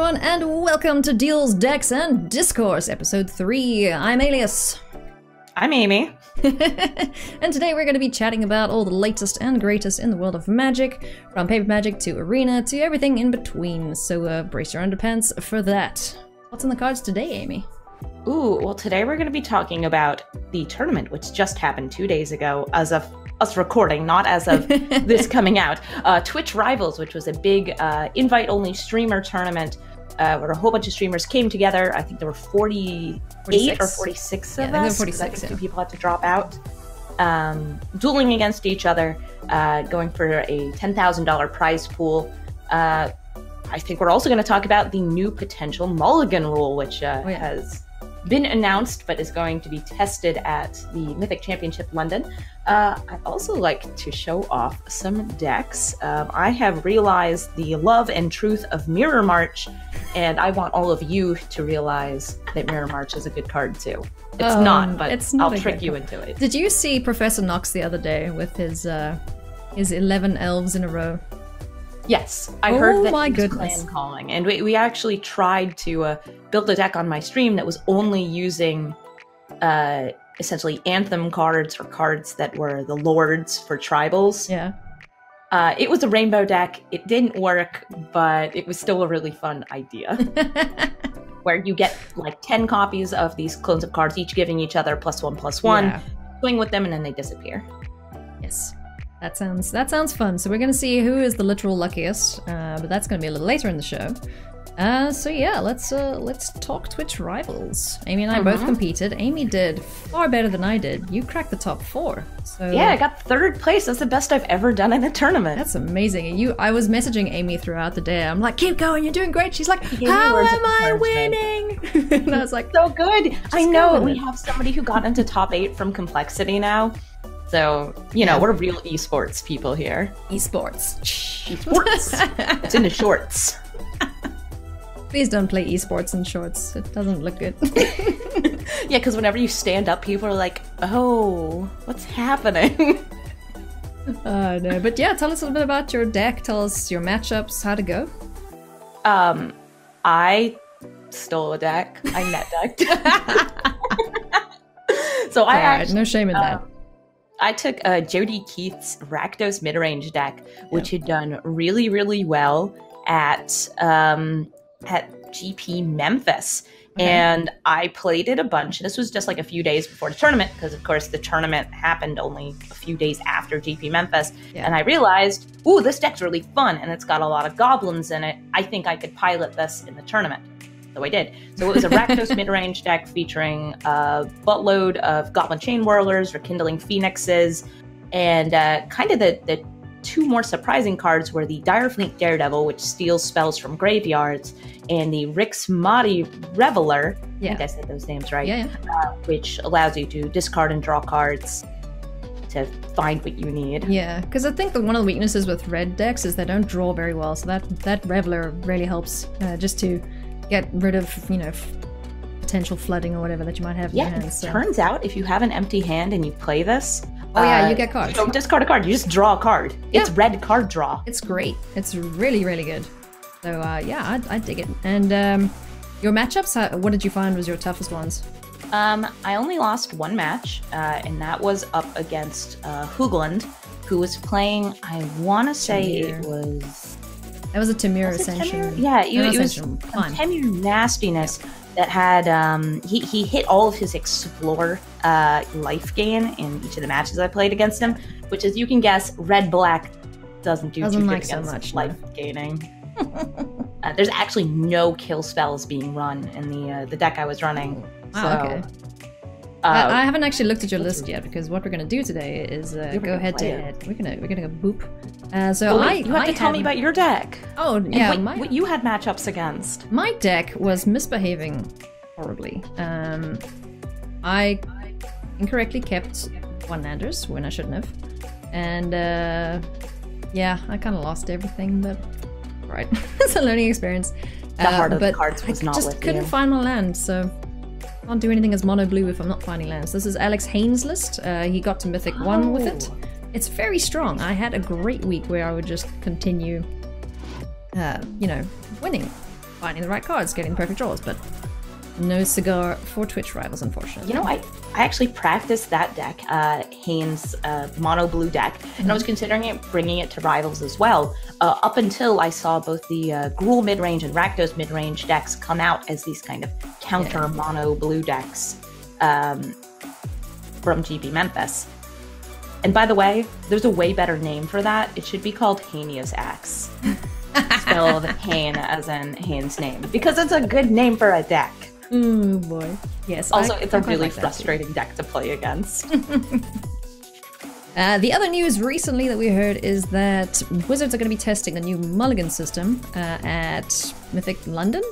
everyone, and welcome to Duels, Decks, and Discourse, episode 3. I'm Alias. I'm Amy. And today we're going to be chatting about all the latest and greatest in the world of Magic, from paper Magic to arena to everything in between, so brace your underpants for that. What's in the cards today, Amy? Ooh, well today we're going to be talking about the tournament, which just happened 2 days ago, as of us recording, not as of this coming out. Twitch Rivals, which was a big invite-only streamer tournament where a whole bunch of streamers came together. I think there were 48 or 46 of us. 46, a few people had to drop out. Dueling against each other, going for a $10,000 prize pool. I think we're also going to talk about the new potential mulligan rule, which has been announced but is going to be tested at the Mythic Championship London. I'd also like to show off some decks. I have realized the love and truth of Mirror March, and I want all of you to realize that Mirror March is a good card too. It's not, but I'll trick you into it. Did you see Professor Knox the other day with his 11 elves in a row? Yes, I heard that my he was goodness. clan calling, and we actually tried to build a deck on my stream that was only using essentially Anthem cards or cards that were the lords for tribals. Yeah. It was a rainbow deck. It didn't work, but it was still a really fun idea. Where you get like 10 copies of these clones of cards, each giving each other +1/+1, Yeah. swing with them, and then they disappear. Yes. That sounds fun. So we're gonna see who is the literal luckiest, but that's gonna be a little later in the show. So yeah, let's talk Twitch Rivals. Amy and I both competed. Amy did far better than I did. You cracked the top 4. So Yeah, I got 3rd place. That's the best I've ever done in a tournament. that's amazing. I was messaging Amy throughout the day. I'm like, keep going, you're doing great. She's like, gave me how words of am I encouragement. winning? And I was like, So good. I know. go with We it. have somebody who got into top 8 from Complexity now. So, you know, we're real esports people here. esports. Esports. It's in the shorts. Please don't play esports in shorts. It doesn't look good. Yeah, because whenever you stand up, people are like, oh, what's happening? No, but yeah, tell us a little bit about your deck. Tell us your matchups, how to go. I stole a deck. I net decked. So I actually, no shame in that. I took Jody Keith's Rakdos mid-range deck, which had done really, really well at GP Memphis. Okay. And I played it a bunch. This was just like a few days before the tournament, because of course the tournament happened only a few days after GP Memphis. Yeah. And I realized, ooh, this deck's really fun and it's got a lot of goblins in it. I think I could pilot this in the tournament. So I did. So it was a Rakdos mid-range deck featuring a buttload of Goblin Chain Whirlers, Rekindling Phoenixes, and kind of the 2 more surprising cards were the Direfleet Daredevil, which steals spells from graveyards, and the Rix Mahdi Reveler, I think I said those names right, which allows you to discard and draw cards to find what you need. Yeah, because I think that one of the weaknesses with red decks is they don't draw very well, so that Reveler really helps just to get rid of, you know, potential flooding or whatever that you might have in your hands. So. Turns out if you have an empty hand and you play this, you get cards. You don't discard a card, you just draw a card. It's red card draw. It's great. It's really, really good. So yeah, I dig it. And your matchups, what did you find was your toughest ones? I only lost 1 match, and that was up against Hoogland, who was playing, I want to say it was... That was a Temur Was it Ascension. Temur? Yeah, it was Climb. Temur nastiness that had, he hit all of his Explore life gain in each of the matches I played against him, which, as you can guess, red-black doesn't do too good like so against much, life gaining. There's actually no kill spells being run in the deck I was running. Wow, okay. I haven't actually looked at your list yet, because what we're going to do today is go head to head. We're gonna go boop. You have to tell me about your deck. Oh yeah, what you had matchups against. My deck was misbehaving horribly. I incorrectly kept 1-landers when I shouldn't have, and yeah, I kind of lost everything. But right, it's a learning experience. The heart of the cards was not with you. I just couldn't find my land, so. Can't do anything as mono blue if I'm not finding lands. This is Alex Haynes' list. He got to Mythic 1 with it. It's very strong. I had a great week where I would just continue, you know, winning. finding the right cards, getting the perfect draws, but no cigar for Twitch Rivals, unfortunately. You know, I actually practiced that deck, Haynes mono blue deck, and I was considering bringing it to Rivals as well, up until I saw both the Gruul midrange and Rakdos midrange decks come out as these kind of counter mono blue decks from GB Memphis. And by the way, there's a way better name for that. It should be called Hania's Axe. Spelled Hane as in Hane's name, because it's a good name for a deck. Oh boy. Yes. Also, it's a really frustrating deck to play against. The other news recently that we heard is that Wizards are going to be testing a new Mulligan system at Mythic London.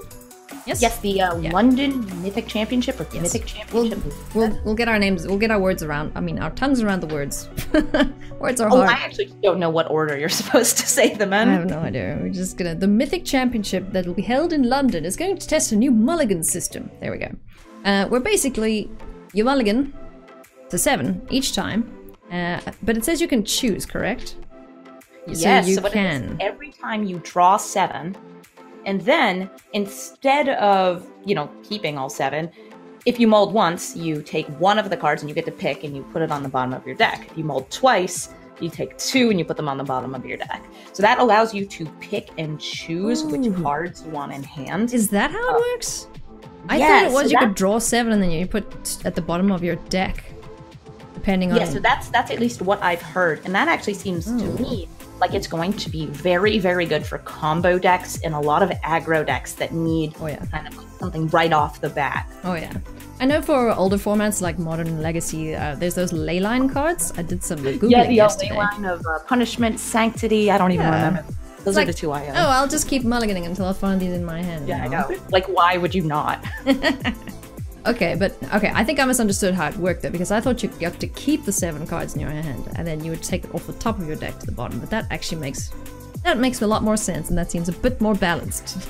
Yes. Yes, the London Mythic Championship or Mythic Championship. We'll get our names. We'll get our words around. I mean, our tongues around the words. Words are hard. I actually don't know what order you're supposed to say them in. I have no idea. We're just gonna. The Mythic Championship that will be held in London is going to test a new Mulligan system. There we go. Where basically you mulligan to 7 each time, but it says you can choose. Correct? Yes. So you can. Every time you draw 7. And then, instead of, keeping all 7, if you mold once, you take one of the cards and you get to pick and you put it on the bottom of your deck. If you mold twice, you take 2 and you put them on the bottom of your deck. So that allows you to pick and choose which cards you want in hand. Is that how it works? I thought it was you could draw 7 and then you put at the bottom of your deck, depending on... Yeah, so that's at least what I've heard. And that actually seems to me like it's going to be very, very good for combo decks and a lot of aggro decks that need kind of something right off the bat. Oh yeah. I know for older formats like Modern and Legacy, there's those Leyline cards. I did some Googling yesterday. Leyline of Punishment, Sanctity, I don't even remember. Those are the two I own. Oh, I'll just keep mulliganing until I find these in my hand. Yeah, I know. Like, why would you not? Okay, I think I misunderstood how it worked though, because I thought you have to keep the 7 cards in your hand, and then you would take it off the top of your deck to the bottom, but that actually makes a lot more sense, and that seems a bit more balanced.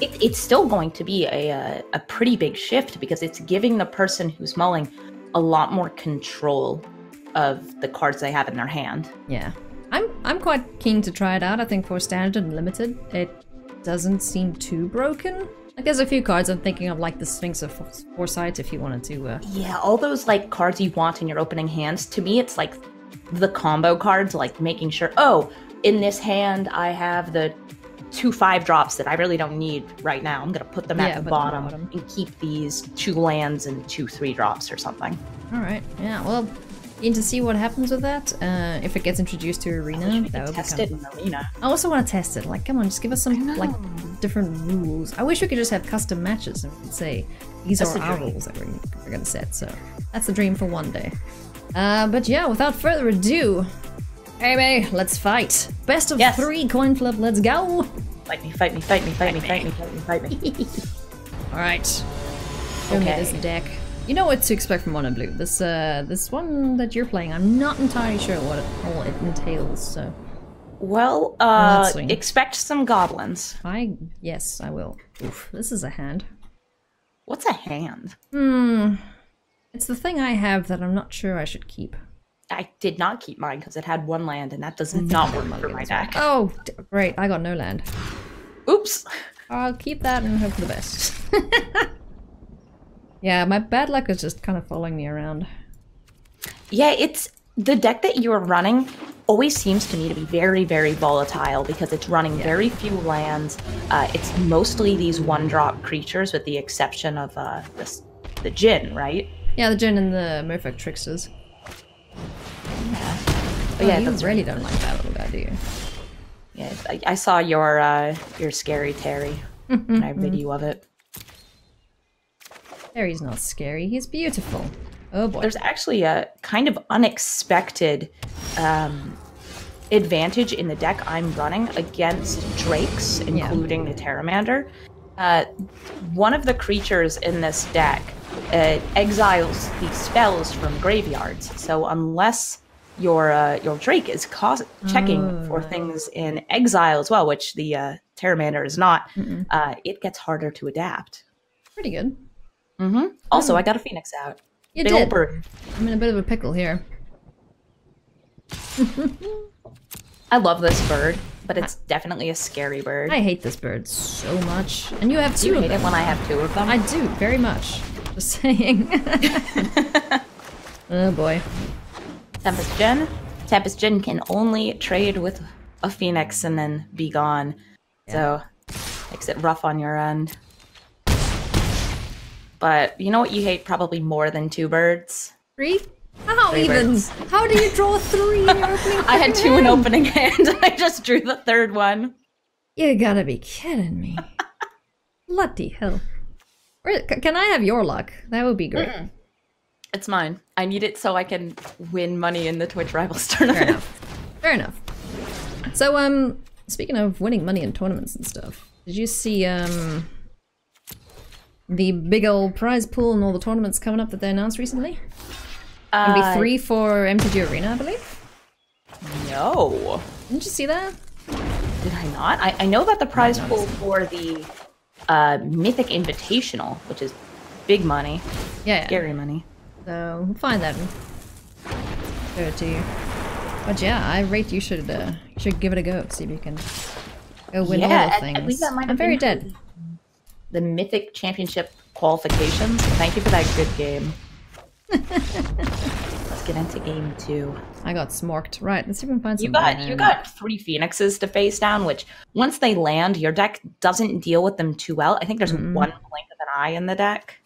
It's still going to be a pretty big shift, because it's giving the person who's mulling a lot more control of the cards they have in their hand. Yeah. I'm quite keen to try it out. I think for Standard and Limited, it doesn't seem too broken. Like, there's a few cards I'm thinking of, like the Sphinx of Foresight, if you wanted to... Yeah, all those, like, cards you want in your opening hands, to me it's like the combo cards, like making sure, oh, in this hand I have the 2 5-drops that I really don't need right now. I'm going to put them at the bottom and keep these 2 lands and 2 3-drops or something. Alright, yeah, well, keen to see what happens with that. If it gets introduced to Arena, that would be test it in Arena. I also want to test it. Like, come on, just give us some, like, different rules. I wish we could just have custom matches and say, these are our rules that we're going to set. So, that's the dream for one day. But yeah, without further ado, baby, let's fight. Best of 3 coin flip, let's go! Fight me, fight me, fight me, fight me, fight me, fight me, fight me. Alright. Show me this deck. You know what to expect from Mono Blue. This one that you're playing, I'm not entirely sure what it entails, so... Well, expect some goblins. Yes, I will. Oof, this is a hand. What's a hand? It's the thing I have that I'm not sure I should keep. I did not keep mine because it had 1 land, and that does not work for my deck. Oh, great, I got no land. Oops. I'll keep that and hope for the best. Yeah, my bad luck is just kind of following me around. Yeah, it's... The deck that you're running always seems to me to be very, very volatile, because it's running very few lands. It's mostly these 1-drop creatures, with the exception of the Djinn, right? Yeah, the Djinn and the Merfolk Tricksters. Yeah. Oh, yeah, you really don't like that little guy, do you? Yeah, I saw your scary Terry, and I video of it. Terry's not scary, he's beautiful. Oh boy. There's actually a kind of unexpected advantage in the deck I'm running against Drakes, including the Pteramander. One of the creatures in this deck exiles these spells from graveyards. So unless your Drake is checking for things in exile as well, which the Pteramander is not, it gets harder to adapt. Pretty good. Also, I got a Phoenix out. You did. Bird. I'm in a bit of a pickle here. I love this bird. but it's definitely a scary bird. I hate this bird so much. And you have two You of hate them. it when I have two of them? I do, very much. Just saying. Oh boy. Tempest Gen? Tempest Gen can only trade with a phoenix and then be gone. So, makes it rough on your end. But you know what you hate probably more than two birds? 3? How Three even? birds. How do you draw 3 in your opening I had fucking 2 in hand? opening hand and I just drew the third one. You gotta be kidding me. Bloody hell. Can I have your luck? That would be great. It's mine. I need it so I can win money in the Twitch Rivals Fair tournament. enough. Fair enough. So, speaking of winning money in tournaments and stuff, did you see, the big old prize pool and all the tournaments coming up that they announced recently? It'll be 3 for MTG Arena, I believe? No. Didn't you see that? Did I not? I know about the prize pool for the Mythic Invitational, which is big money. Yeah. Scary money. So, we'll find that and show it to you. But yeah, I rate you should give it a go, see if you can go win all the things. I believe that might have I'm very been dead. the Mythic Championship qualifications. Thank you for that good game. Let's get into game 2. I got smorked. Right, let's see if we can find some. You got 3 phoenixes to face down, which once they land, your deck doesn't deal with them too well. I think there's one blink of an eye in the deck.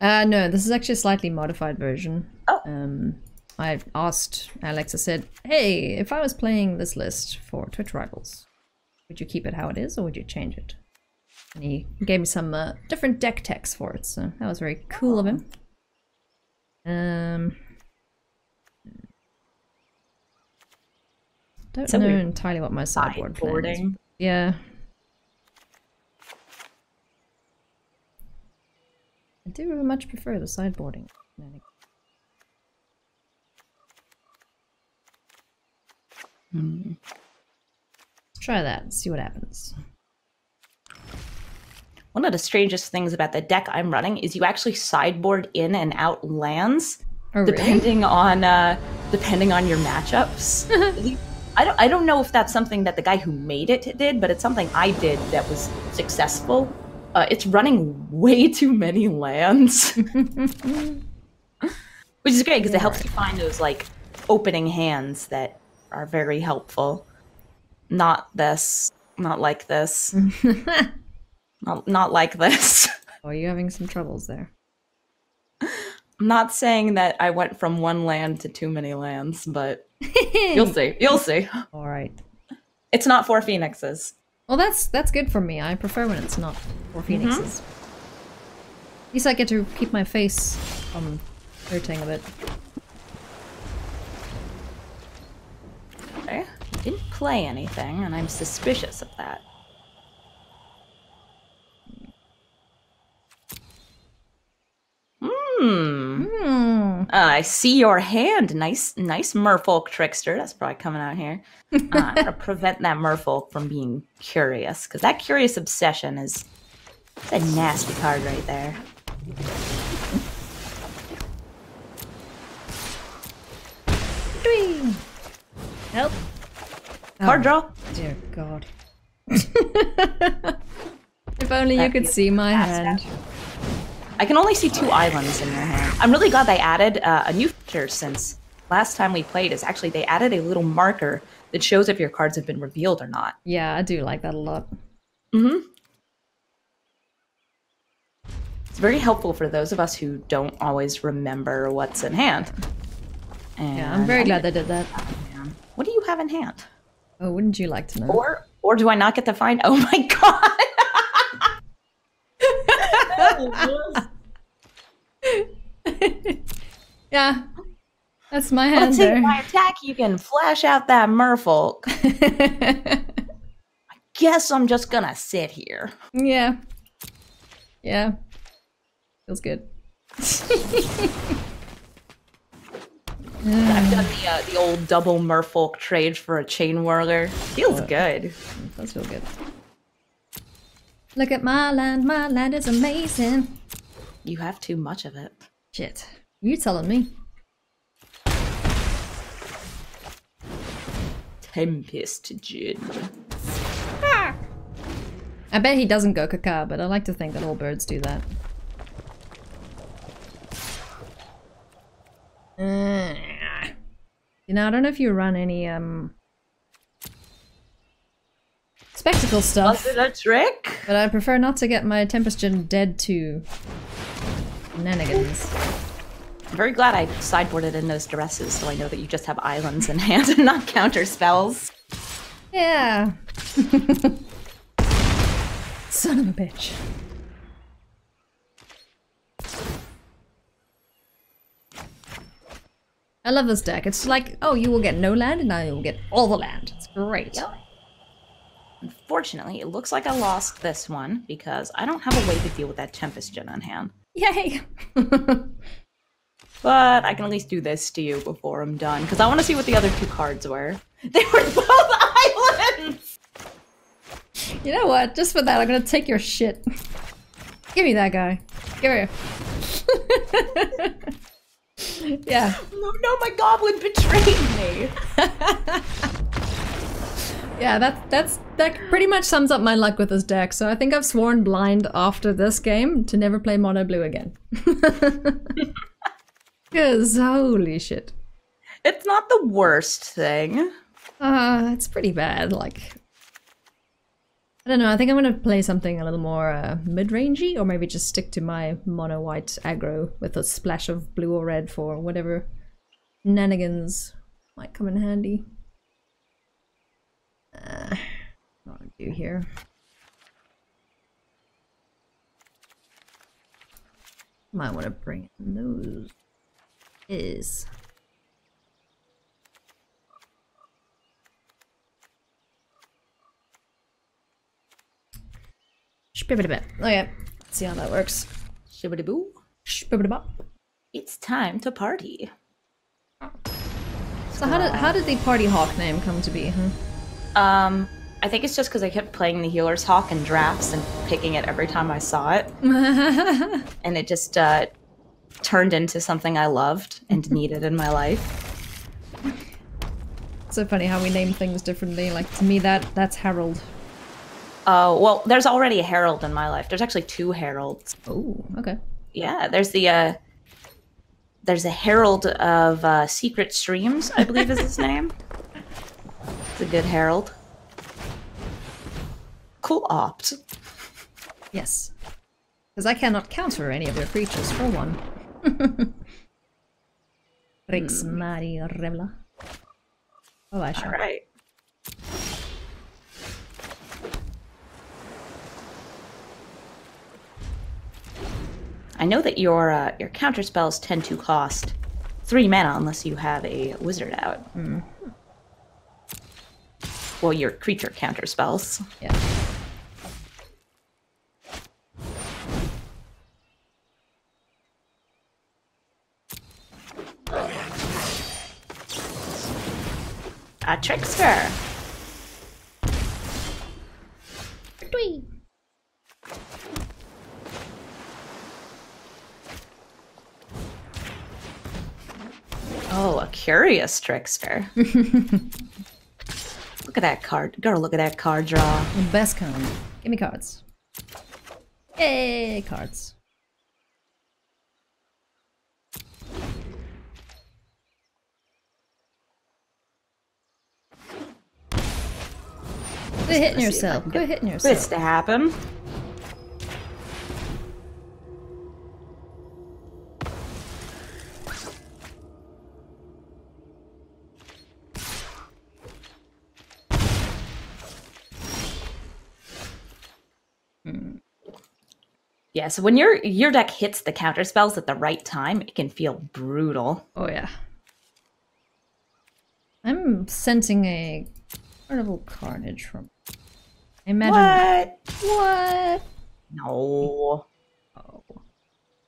No, this is actually a slightly modified version. Oh. I asked Alex, I said, hey, if I was playing this list for Twitch Rivals, would you keep it how it is or would you change it? And he gave me some different deck techs for it, so that was very cool of him. Don't know entirely what my sideboard plan is. Yeah. I do much prefer the sideboarding. Let's try that and see what happens. One of the strangest things about the deck I'm running is you actually sideboard in and out lands, depending on your matchups. I don't know if that's something that the guy who made it did, but it's something I did that was successful. It's running way too many lands, which is great because it helps you find those like opening hands that are very helpful. Not this. Not like this. Not like this. Oh, you're having some troubles there. I'm not saying that I went from one land to too many lands, but you'll see. You'll see. All right. It's not 4 phoenixes. Well, that's good for me. I prefer when it's not 4 phoenixes. At least I get to keep my face from hurting a bit. Okay. You didn't play anything, and I'm suspicious of that. I see your hand. Nice merfolk trickster. That's probably coming out here. I'm gonna prevent that merfolk from being curious, because that curious obsession is a nasty card right there. Help! Card draw. Dear God. If only you could see my hand. I can only see 2 islands in your hand. I'm really glad they added a new feature since last time we played. Is actually they added a little marker that shows if your cards have been revealed or not. Yeah, I do like that a lot. It's very helpful for those of us who don't always remember what's in hand. And Yeah, I'm very glad they did that. What do you have in hand? Oh, wouldn't you like to know? Or do I not get to find? Oh my god! Yeah, that's my hand Let's there. take my attack. You can flash out that merfolk. I guess I'm just gonna sit here. Yeah. Yeah. Feels good. I've done the old double merfolk trade for a chain whirler. Feels good. It does feel good. Look at my land is amazing. You have too much of it. Shit. You telling me? Tempest Gin. I bet he doesn't go caca, but I like to think that all birds do that. You know, I don't know if you run any spectacle stuff. Was it a trick? But I prefer not to get my Tempest Gin dead to shenanigans. I'm very glad I sideboarded in those duresses, so I know that you just have islands in hand and not counter spells. Yeah. Son of a bitch. I love this deck. It's like, oh, you will get no land and I will get all the land. It's great. Yep. Unfortunately, it looks like I lost this one because I don't have a way to deal with that Tempest Gin on hand. Yay! But I can at least do this to you before I'm done, because I want to see what the other two cards were. They were both islands! You know what? Just for that, I'm gonna take your shit. Give me that guy. Give here. Yeah. No, my goblin betrayed me! Yeah, that pretty much sums up my luck with this deck, so I think I've sworn blind after this game to never play mono blue again. Because holy shit. It's not the worst thing. It's pretty bad, like... I don't know, I think I'm gonna play something a little more mid-rangey, or maybe just stick to my mono-white aggro with a splash of blue or red for whatever shenanigans might come in handy. What do I want to do here? Might want to bring in those. Shibbity-bit. Okay, let's see how that works. Shibbity-boo. Shibbity-bop. It's time to party. So how did the Party Hawk name come to be, huh? I think it's just because I kept playing the Healer's Hawk in drafts and picking it every time I saw it. And it just turned into something I loved and needed in my life. It's so funny how we name things differently. Like, to me, that's Harold. Oh, well, there's already a Herald in my life. There's actually two Heralds. Oh, okay. Yeah, there's a Herald of Secret Streams, I believe is his name. It's a good Herald. Cool opt. Yes. Because I cannot counter any of your creatures for one. Rix Mari Revla. Oh, I shall. Alright. I know that your counter spells tend to cost 3 mana unless you have a wizard out. Mm. Well, your creature counter spells. Yeah. A trickster. Tweet. Oh, a curious trickster. Look at that card. Girl, look at that card draw. The best kind. Give me cards. Yay, cards. Quit hitting yourself. Quit hitting yourself. This to happen. Yeah, so when your deck hits the counter spells at the right time, it can feel brutal. Oh yeah. I'm sensing a Carnival Carnage from... I imagine... What? No. Oh.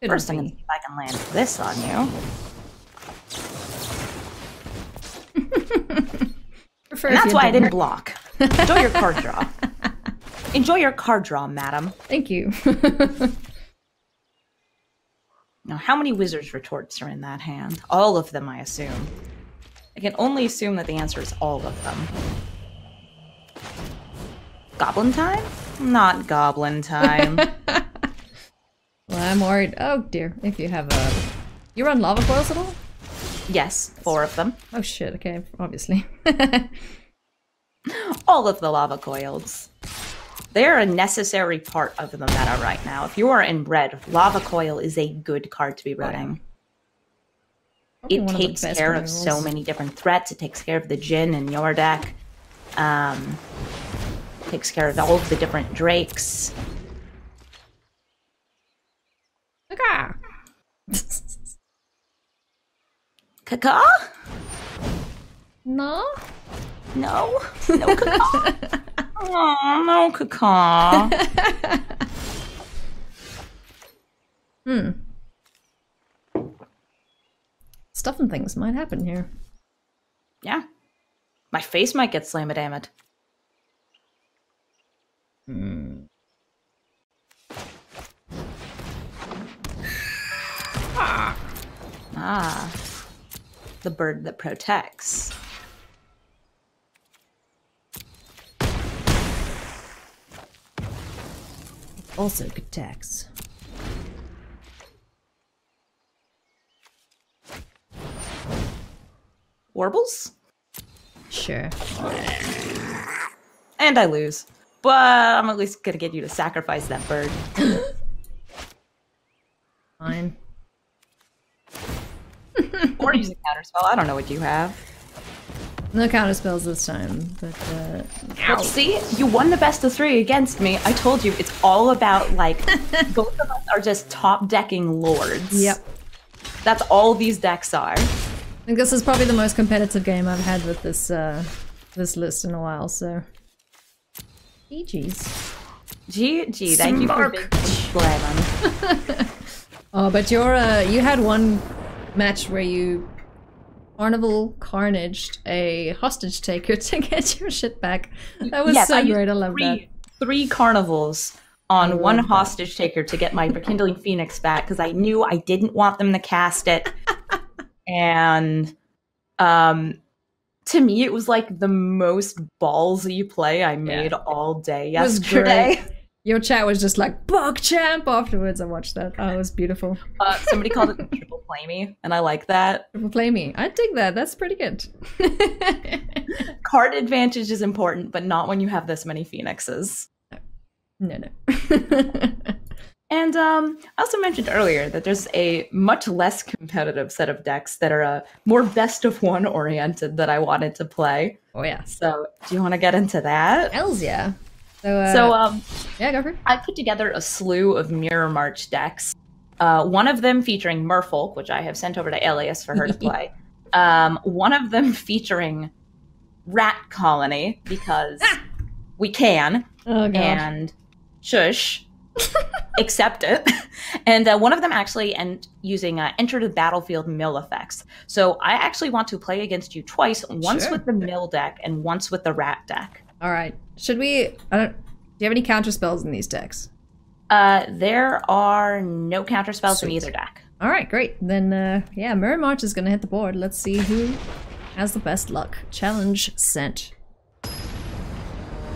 First I'm gonna see if I can land this on you. And that's why I didn't block. Enjoy your card draw. Enjoy your card draw, madam. Thank you. Now, how many Wizard's Retorts are in that hand? All of them, I assume. I can only assume that the answer is all of them. Goblin time? Not goblin time. Well, I'm worried. Oh dear, if you have a... You run lava coils at all? Yes, 4 of them. Oh shit, okay, obviously. All of the lava coils. They're a necessary part of the meta right now. If you are in red, lava coil is a good card to be running. It takes care of so many different threats. It takes care of the Jhin in your deck. Takes care of all of the different drakes. Kaka! Kaka? No? No? No Kaka? Oh, no Kaka. Stuff and things might happen here. Yeah. My face might get slam-a-damned. Ah. The bird that protects. Also good tax. Warbles? Sure. And I lose. But I'm at least gonna get you to sacrifice that bird. Fine. Or use a counterspell. I don't know what you have. No counter spells this time, but Well, see, you won the best of 3 against me. I told you, it's all about, like, both of us are just top decking lords. Yep. That's all these decks are. I think this is probably the most competitive game I've had with this this list in a while, so GG's. GG, thank you for being Glennon. Oh, but you had one match where you Carnival Carnaged a hostage taker to get your shit back. That was so great. I love that. 3 carnivals on one hostage taker to get my Rekindling Phoenix back because I knew I didn't want them to cast it. And to me, it was like the most ballsy play I made all day yesterday. Your chat was just like, "Bug champ!" afterwards. I watched that. Oh, it was beautiful. Somebody called it triple flamey, and I like that. Triple flamey. I dig that. That's pretty good. Card advantage is important, but not when you have this many phoenixes. No. And I also mentioned earlier that there's a much less competitive set of decks that are more best of one oriented that I wanted to play. Oh yeah. So do you want to get into that? Hells yeah. Yeah, go for it. I put together a slew of Mirror March decks. One of them featuring Merfolk, which I have sent over to Elias for her to play. One of them featuring Rat Colony, because we can. Oh, God. And shush. Accept it. And one of them actually using Enter the Battlefield mill effects. So I actually want to play against you twice, once with the mill deck and once with the rat deck. All right. Should we... do you have any counter spells in these decks? There are no counter spells in either deck. All right, great. Then, yeah, Mirror March is going to hit the board. Let's see who has the best luck. Challenge sent.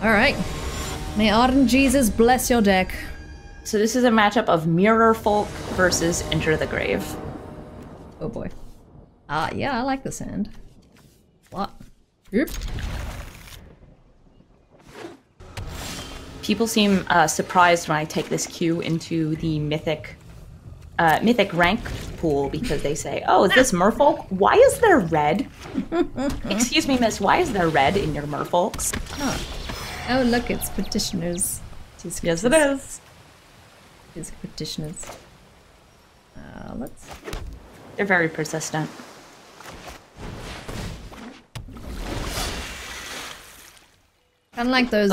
All right. May Ardent Jesus bless your deck. So this is a matchup of Mirror Folk versus Enter the Grave. Oh boy. Yeah, I like this hand. What? Yep. People seem surprised when I take this queue into the mythic rank pool because they say, "Oh, is this Merfolk? Why is there red? Excuse me, miss. Why is there red in your Merfolks?" Oh, look, it's petitioners. Yes, it is. It's petitioners. Let's. They're very persistent. Kind of like those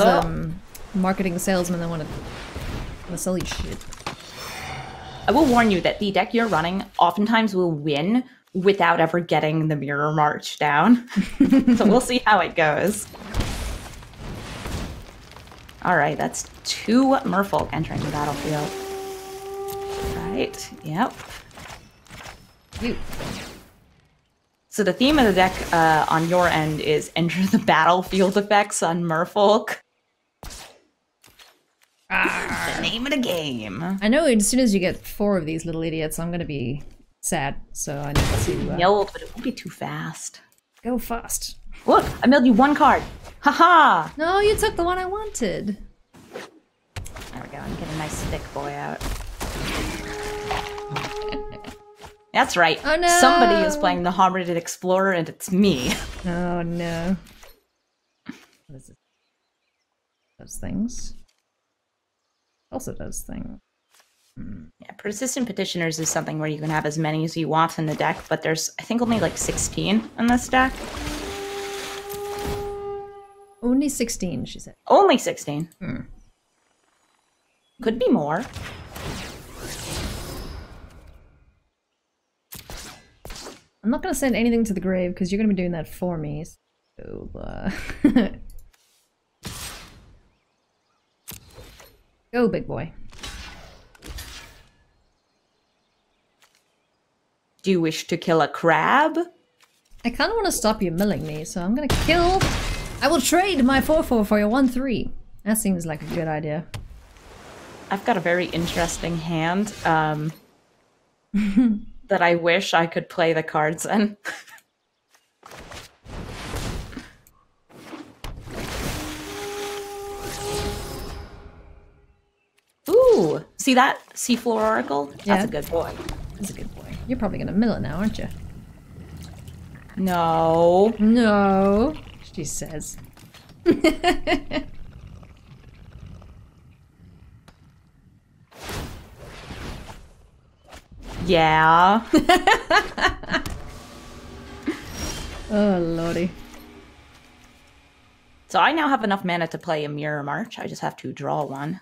marketing salesmen that want to sell you shit. I will warn you that the deck you're running oftentimes will win without ever getting the Mirror March down. So we'll see how it goes. Alright, that's 2 Merfolk entering the battlefield. Right, yep. So the theme of the deck on your end is enter the battlefield effects on Merfolk. The name of the game. I know as soon as you get 4 of these little idiots, I'm gonna be sad. So I need to Milled, but it won't be too fast. Go fast. Look, I milled you 1 card. Haha! No, you took the one I wanted. There we go. I'm getting a nice thick boy out. That's right. Oh no! Somebody is playing the Hobbit Explorer, and it's me. Oh no. What is it? Those things. Also does things. Yeah, Persistent Petitioners is something where you can have as many as you want in the deck, but there's, I think, only like 16 in this deck. Only 16, she said. Only 16. Hmm. Could be more. I'm not going to send anything to the grave because you're going to be doing that for me. So, Go, big boy. Do you wish to kill a crab? I kind of want to stop you milling me, so I'm going to kill... I will trade my 4/4 for your 1/3. That seems like a good idea. I've got a very interesting hand that I wish I could play the cards in. Ooh, see that? Seafloor Oracle? Yeah. That's a good boy. That's a good boy. You're probably going to mill it now, aren't you? No. No, she says. Yeah. Oh, lordy. So I now have enough mana to play a Mirror March. I just have to draw one.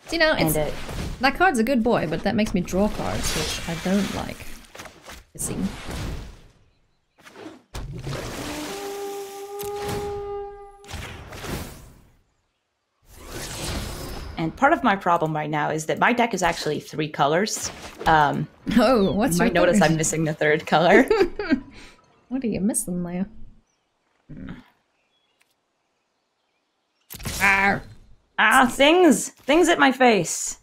See, now, that card's a good boy, but that makes me draw cards, which I don't like. You see? And part of my problem right now is that my deck is actually 3 colors. Oh, what's you might notice I'm missing the 3rd color. What are you missing there? Arr. Ah, things! Things at my face!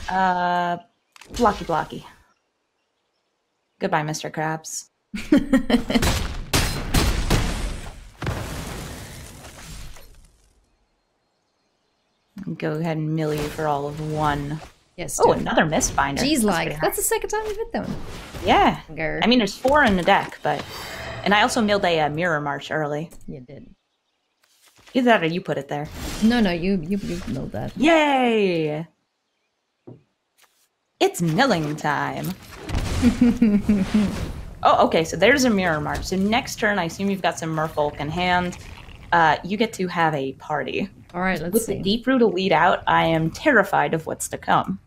Blocky. Goodbye, Mr. Krabs. Go ahead and mill you for all of 1. Yes. Oh, another Mistbinder. Jeez, that's the second time you've hit that one. Yeah. Grr. I mean, there's 4 in the deck, but... And I also milled a Mirror March early. You did. Either that or you put it there. No, you milled that. Yay! It's milling time. Oh, okay, so there's a Mirror March. So next turn, I assume you've got some Merfolk in hand. You get to have a party. All right, let's With see. the Deep Root to lead out, I am terrified of what's to come.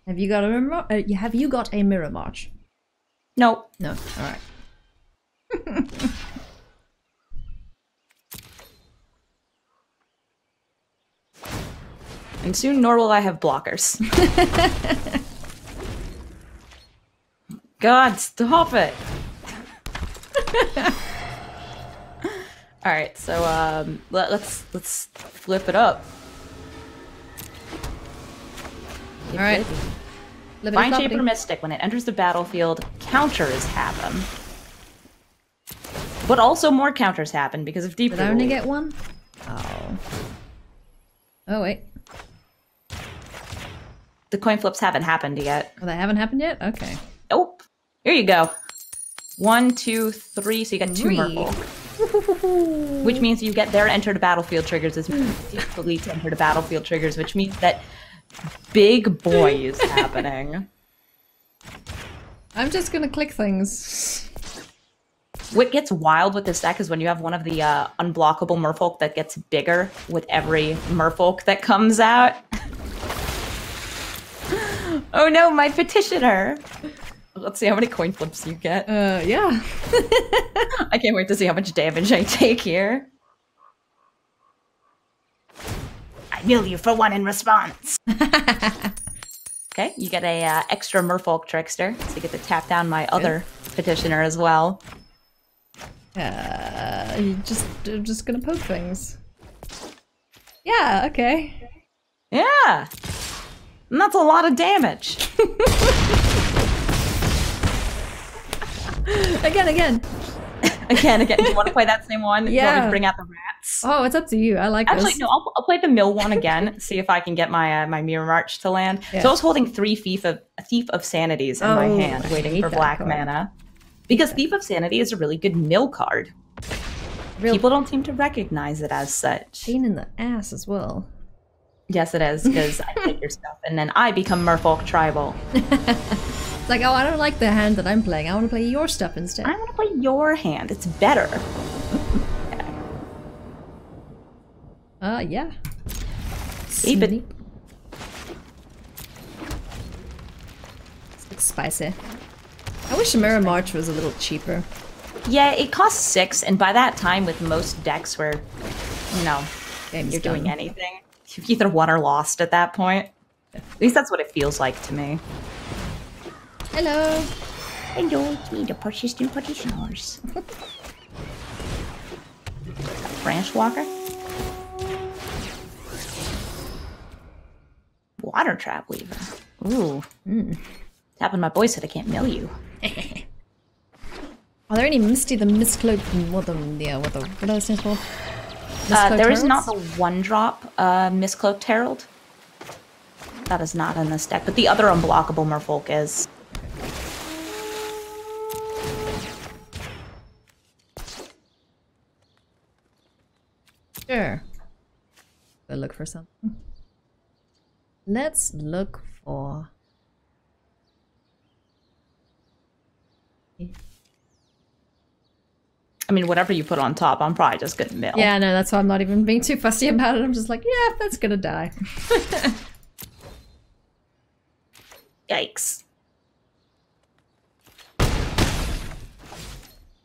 Have you got a Mirror March? Nope. No. All right. And soon, nor will I have blockers. God, stop it! All right, so let's flip it up. All right. Find Shaper Mystic. When it enters the battlefield, counters happen. But also more counters happen because of Deep Root. Did I only get 1? Oh. Oh, wait. The coin flips haven't happened yet. Oh, they haven't happened yet? Okay. Nope. Here you go. 1, 2, 3, so you got 2 Merfolk. Which means you get their enter the battlefield triggers as delete to enter the battlefield triggers, which means that big boy is happening. I'm just gonna click things. What gets wild with this deck is when you have one of the unblockable Merfolk that gets bigger with every Merfolk that comes out. Oh no, my petitioner! Let's see how many coin flips you get. Yeah. I can't wait to see how much damage I take here. I mill you for 1 in response. Okay, Okay, you get a extra Merfolk Trickster, so you get to tap down my other petitioner as well. I'm just gonna poke things. Yeah, okay. Yeah! And that's a lot of damage. Again. Again. Do you want to play that same one? Yeah. You want me to bring out the rats? Oh, it's up to you. I like Actually, this. no, I'll play the mill one again, see if I can get my my Mirror March to land. Yeah. So I was holding 3 Thief of Sanities in my hand, I waiting hate for that black card. mana. Because Thief of Sanity is a really good mill card. Real People don't seem to recognize it as such. pain in the ass as well. Yes, it is, because I take your stuff, and then I become Merfolk Tribal. It's like, oh, I don't like the hand that I'm playing. I want to play your stuff instead. I want to play your hand. It's better. Yeah. Keep it. Sneak. It's spicy. I wish Mirror March was a little cheaper. Yeah, it costs 6, and by that time, with most decks where, you know, Game's you're doing done. anything, you've either won or lost at that point. At least that's what it feels like to me. Hello. Hello, it's me, the persistent petitioners. Branch Walker? Water Trap Weaver. Ooh. Tapping my boy so they can't mill you. Are there any Misty the Mistcloak? What are those things called? There is Mistcloak not the Heralds? 1-drop Miscloaked Herald. That is not in this deck, but the other unblockable Merfolk is. Sure. Go look for something. Let's look for. I mean, whatever you put on top, I'm probably just gonna mill. Yeah, no, that's why I'm not even being too fussy about it. I'm just like, yeah, that's gonna die. Yikes.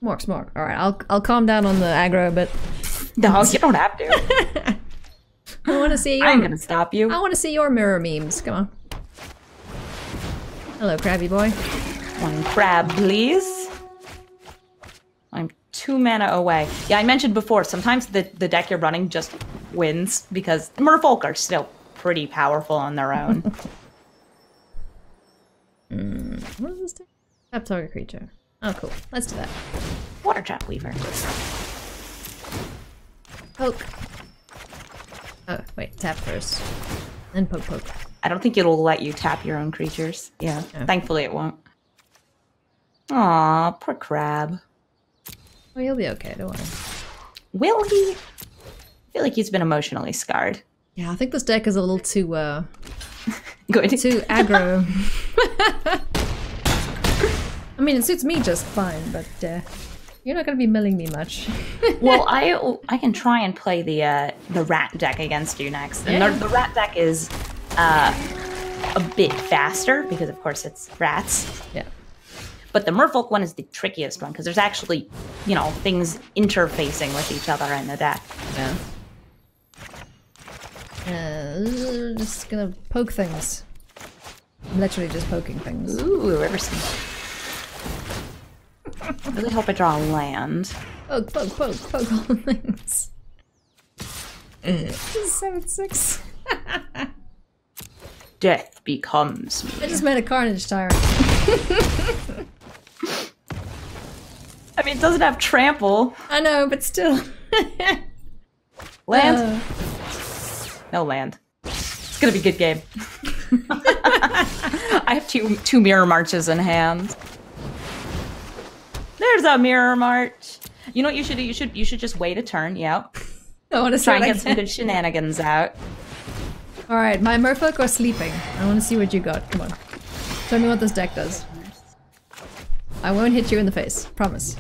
Smork. All right, I'll calm down on the aggro a bit. No, you don't have to. I want to see your. I ain't gonna stop you. I want to see your mirror memes. Come on. Hello, crabby boy. 1 crab, please. I'm 2 mana away. Yeah, I mentioned before, sometimes the deck you're running just wins because Merfolk are still pretty powerful on their own. What is this thing? Tap target creature. Oh, cool. Let's do that. Water Trap Weaver. Poke. Oh, wait. Tap first. Then poke. I don't think it'll let you tap your own creatures. Yeah, Yeah. thankfully it won't. Aw, poor crab. Oh, you'll be okay. Don't worry. Will he? I feel like he's been emotionally scarred. Yeah, I think this deck is a little too Good. too aggro. I mean, it suits me just fine, but you're not gonna be milling me much. Well, I can try and play the rat deck against you next. And Yeah. the rat deck is a bit faster because, of course, it's rats. Yeah. But the Merfolk one is the trickiest one because there's actually, you know, things interfacing with each other in the deck. Yeah. Just gonna poke things. I'm literally just poking things. Ooh, Riversmith. I really hope I draw a land. Poke all the things. 7/6. Death becomes me. I just made a Carnage Tyrant. I mean, it doesn't have trample. I know, but still. Land? No land. It's gonna be a good game. I have two mirror marches in hand. There's a mirror march. You know what you should do? You should just wait a turn. Yep. I want to Try and get some good shenanigans out. All right, my Merfolk are sleeping. I want to see what you got. Come on, show me what this deck does. I won't hit you in the face. Promise.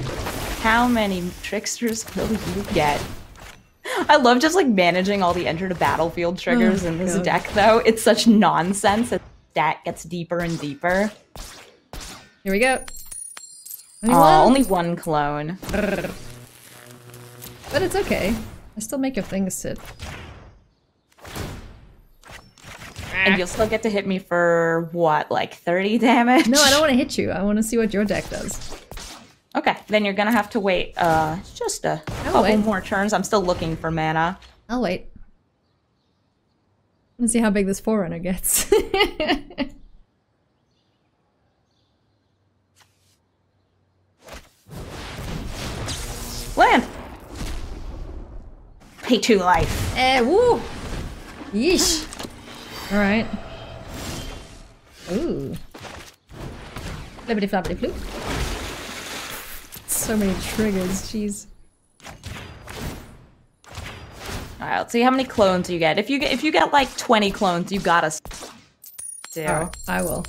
How many tricksters will you get? I love just like managing all the enter to battlefield triggers in this God. deck, though. It's such nonsense that that gets deeper and deeper. Here we go. Oh, only one clone. But it's okay. I still make your things sit. And you'll still get to hit me for, what, like 30 damage? No, I don't want to hit you. I want to see what your deck does. Okay, then you're gonna have to wait just a couple more turns. I'm still looking for mana. I'll wait. Let's see how big this Forerunner gets. Land! Pay 2 life. Woo! Yeesh. Alright. Ooh. Flippity floppity floop. So many triggers, jeez. Alright, let's see how many clones you get. If you get like 20 clones, you gotta do. Oh, I will.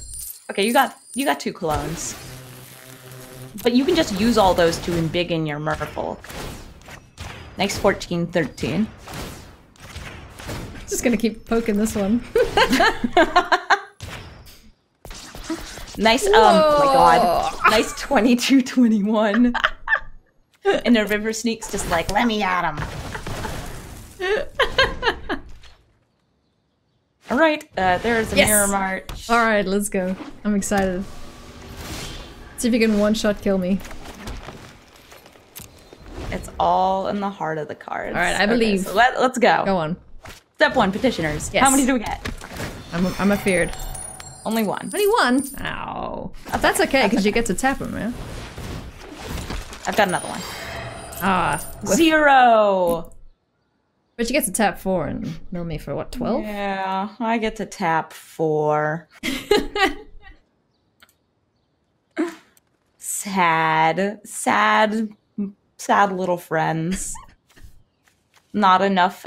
Okay, you got 2 clones. But you can just use all those to embiggen your Merfolk. Next 14, 13. Just gonna keep poking this one. Nice, oh my god. Nice 22, 21. And the River Sneak's just like, let me at him. Alright, there's a Mirror March. Alright, let's go. I'm excited. See if you can one-shot kill me. It's all in the heart of the cards. Alright, I believe. Okay, so let's go. Go on. Step 1, petitioners. Yes. How many do we get? I'm afeared. Only 1. Only 1? Ow. That's okay, because you get to tap him, man. I've got another one. Ah. 0! But you get to tap 4 and mill me for what, 12? Yeah, I get to tap 4. Sad little friends. Not enough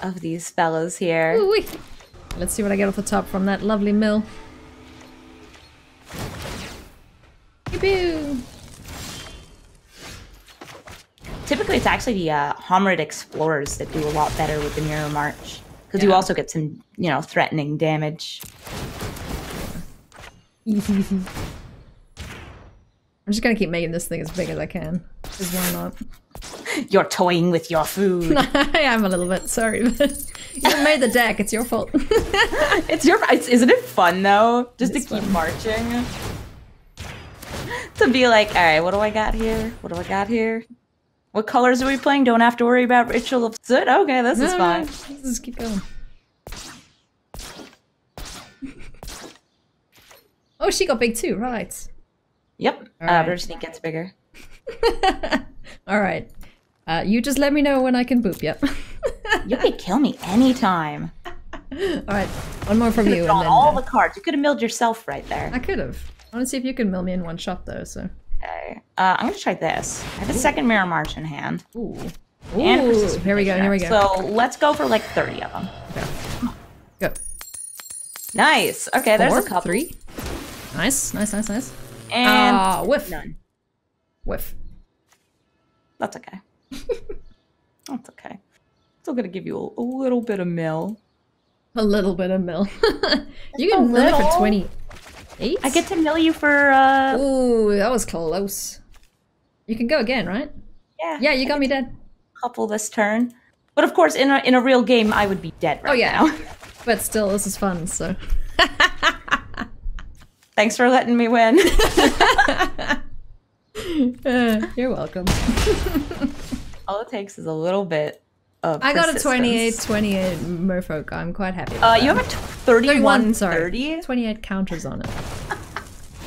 of these fellas here. Ooh-wee. Let's see what I get off the top from that lovely mill. Pew-pew. Typically, it's actually the Homerid Explorers that do a lot better with the Mirror March. Because you also get some, threatening damage. I'm just gonna keep making this thing as big as I can. Because why not? You're toying with your food. I am a little bit, sorry, but you made the deck, it's your fault. Isn't it fun, though? Just to keep marching? To be like, alright, what do I got here? What do I got here? What colors are we playing? Don't have to worry about Ritual of Soot? Okay, this is fine. Let's just keep going. Oh, she got big too, right. Yep, Right. River Sneak gets bigger. Alright. You just let me know when I can boop, yep. You could kill me anytime. Alright, one more from you. On all the cards. You could have milled yourself right there. I could have. I want to see if you can mill me in one shot, though, so. Okay. I'm going to try this. I have a second Mirror March in hand. Ooh. And Ooh, here we go, here we go. So let's go for like 30 of them. Okay. Go. Nice. Okay, there's a couple. 3. Nice, nice, nice, nice. And whiff. none. Whiff. That's okay. That's okay. Still gonna give you a little bit of mill. A little bit of mill. You can mill it for 28? I get to mill you for Ooh, that was close. You can go again, right? Yeah. Yeah, you got me dead. Couple this turn. But of course in a real game I would be dead right now. But still, this is fun, so. Thanks for letting me win. You're welcome. All it takes is a little bit of I got a persistence. 28 merfolk. I'm quite happy with You have a 31, sorry. 30? 28 counters on it.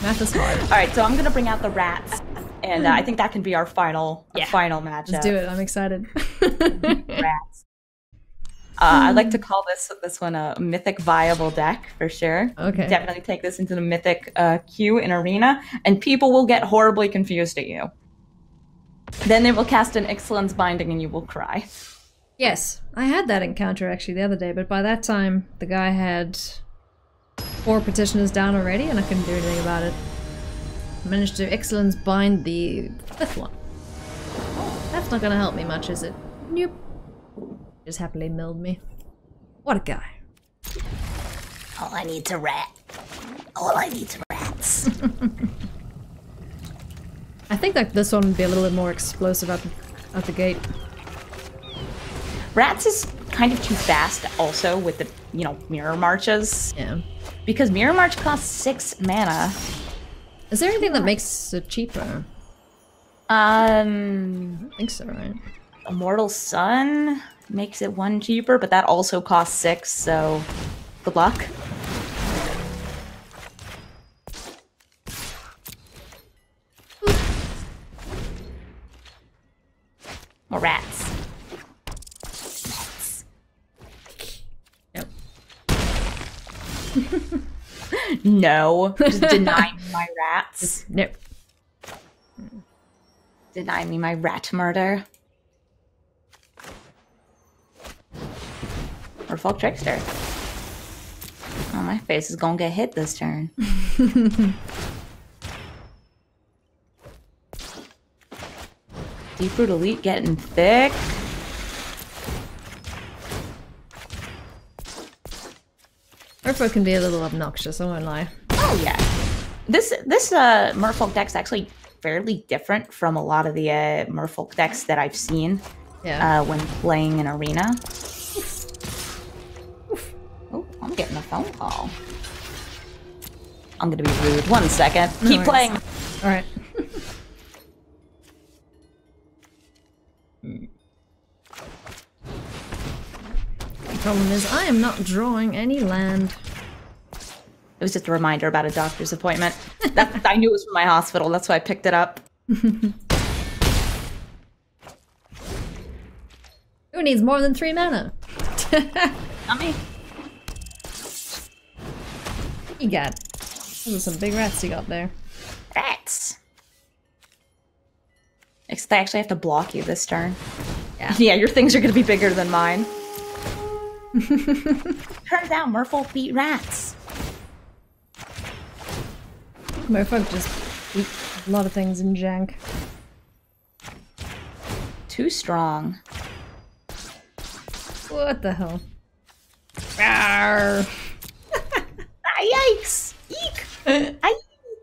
Math is hard. Alright, so I'm gonna bring out the rats. And I think that can be our final matchup. Let's do it. I'm excited. Rats. I like to call this one a mythic viable deck for sure. Okay. Definitely take this into the mythic queue in Arena, and people will get horribly confused at you. Then they will cast an Excellence Binding and you will cry. Yes, I had that encounter actually the other day, but by that time the guy had 4 petitioners down already and I couldn't do anything about it. I managed to Excellence Bind the 5th one. That's not gonna help me much, is it? Nope. Just happily milled me. What a guy. All I need's a rat. All I need's rats. I think that this one would be a little bit more explosive out the gate. Rats is kind of too fast also with the, you know, Mirror Marches. Yeah. Because Mirror March costs 6 mana. Is there anything that makes it cheaper? I don't think so, right? Immortal Sun makes it 1 cheaper, but that also costs 6, so good luck. More rats. Yep. No. Just deny me my rats. Nope. Deny me my rat murder. Or Folk Trickster. Oh, my face is gonna get hit this turn. Deep Root Elite getting thick. Merfolk can be a little obnoxious, I won't lie. Oh yeah. This Merfolk deck's actually fairly different from a lot of the Merfolk decks that I've seen when playing an arena. Oh, I'm getting a phone call. I'm gonna be rude. 1 second. Keep playing. Alright. The problem is I am not drawing any land. It was just a reminder about a doctor's appointment. I knew it was from my hospital. That's why I picked it up. Who needs more than 3 mana? Not me. You got. Those are some big rats you got there. Rats. Except I actually have to block you this turn. Yeah. Yeah, your things are going to be bigger than mine. Turns out Merfolk beat rats. Merfolk just eat a lot of things in jank. Too strong. What the hell? Rawr. Yikes! Eek!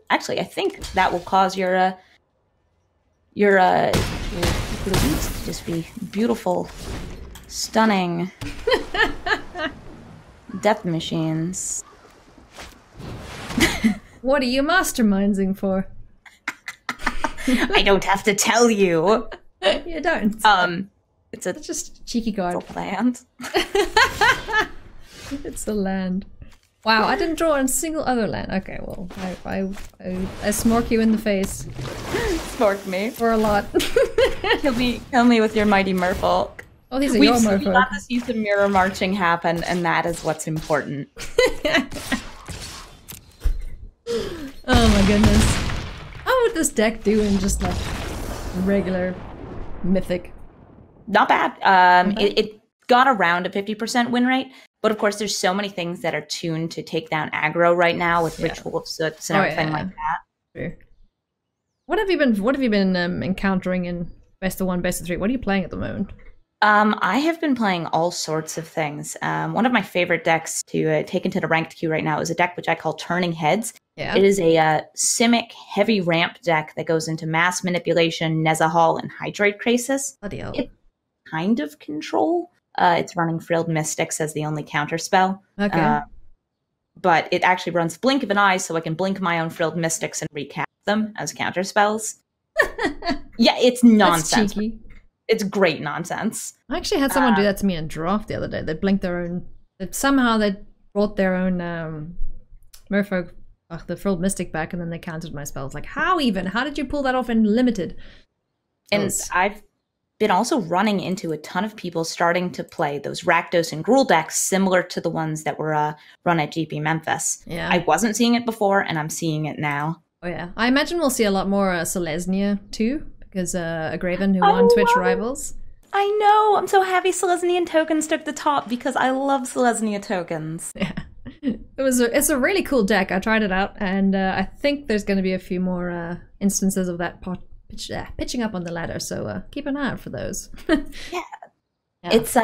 Actually, I think that will cause your elites to just be beautiful, stunning death machines. What are you masterminding for? I don't have to tell you. You don't. It's just a cheeky card. Land. It's a land. Wow, I didn't draw a single other land. Okay, well, I smork you in the face. Smork me. For a lot. Kill me with your mighty merfolk. Oh, these are your merfolk. We got to see some mirror marching happen, and that is what's important. Oh my goodness. How would this deck do in just like regular mythic? Not bad. It got around a 50% win rate, but of course there's so many things that are tuned to take down aggro right now with Ritual of Soots and everything like that. True. What have you been encountering in best of 1, best of 3? What are you playing at the moment? I have been playing all sorts of things. One of my favorite decks to take into the ranked queue right now is a deck which I call Turning Heads. Yeah. It is a Simic heavy ramp deck that goes into Mass Manipulation, Nezahal, and Hydrate Krasis. Bloody hell. It's kind of control. It's running Frilled Mystics as the only counter spell. Okay. But it actually runs Blink of an Eye, so I can blink my own Frilled Mystics and recast them as counter spells. Yeah, it's nonsense. That's cheeky. It's great nonsense. I actually had someone do that to me in draft the other day. They blinked their own. Somehow they brought their own Merfolk, the Frilled Mystic back, and then they countered my spells. Like, how even? How did you pull that off in limited? And I've been also running into a ton of people starting to play those Rakdos and Gruul decks similar to the ones that were run at GP Memphis. Yeah. I wasn't seeing it before, and I'm seeing it now. Oh yeah. I imagine we'll see a lot more Selesnya too, because a Graven who won Twitch Rivals. I know! I'm so happy Selesnya tokens took the top because I love Selesnya tokens. Yeah. It's a really cool deck. I tried it out, and I think there's going to be a few more instances of that pitching up on the ladder, so keep an eye out for those. Yeah. It's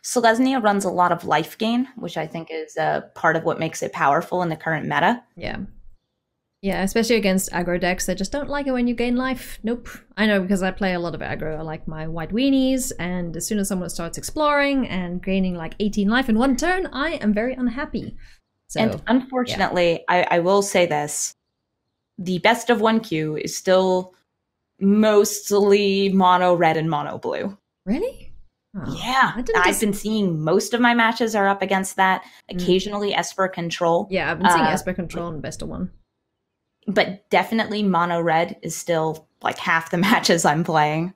Selesnya runs a lot of life gain, which I think is part of what makes it powerful in the current meta. Yeah. Yeah, especially against aggro decks that just don't like it when you gain life. Nope. I know because I play a lot of aggro. I like my white weenies, and as soon as someone starts exploring and gaining like 18 life in one turn, I am very unhappy. So, and unfortunately, yeah. I will say this. The best of 1Q is still mostly mono red and mono blue. Really? Oh, yeah. I've been seeing most of my matches are up against that. Occasionally Esper Control. Yeah, I've been seeing Esper Control in best of 1. But definitely mono red is still like half the matches I'm playing.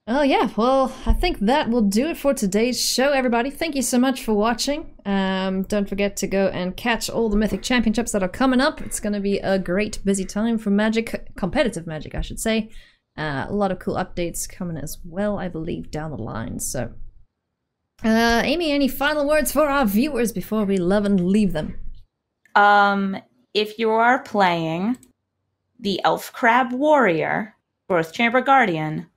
Oh yeah, well, I think that will do it for today's show, everybody. Thank you so much for watching. Don't forget to go and catch all the Mythic Championships that are coming up. It's going to be a great busy time for Magic, competitive Magic, I should say. A lot of cool updates coming as well, I believe, down the line. So, Amy, any final words for our viewers before we love and leave them? If you are playing the Elf Crab Warrior, Growth Chamber Guardian,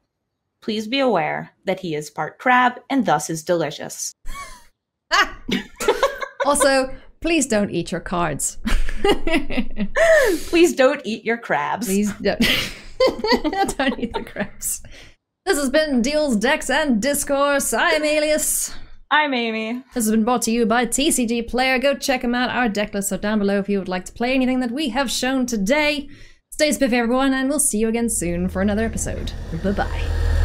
please be aware that he is part crab and thus is delicious. Also, please don't eat your cards. Please don't eat your crabs. Please don't. Don't eat the crabs. This has been Duels, Decks, and Discourse. I'm Alias. I'm Amy. This has been brought to you by TCG Player. Go check them out. Our deck lists are down below if you would like to play anything that we have shown today. Stay spiffy, everyone, and we'll see you again soon for another episode. Bye-bye.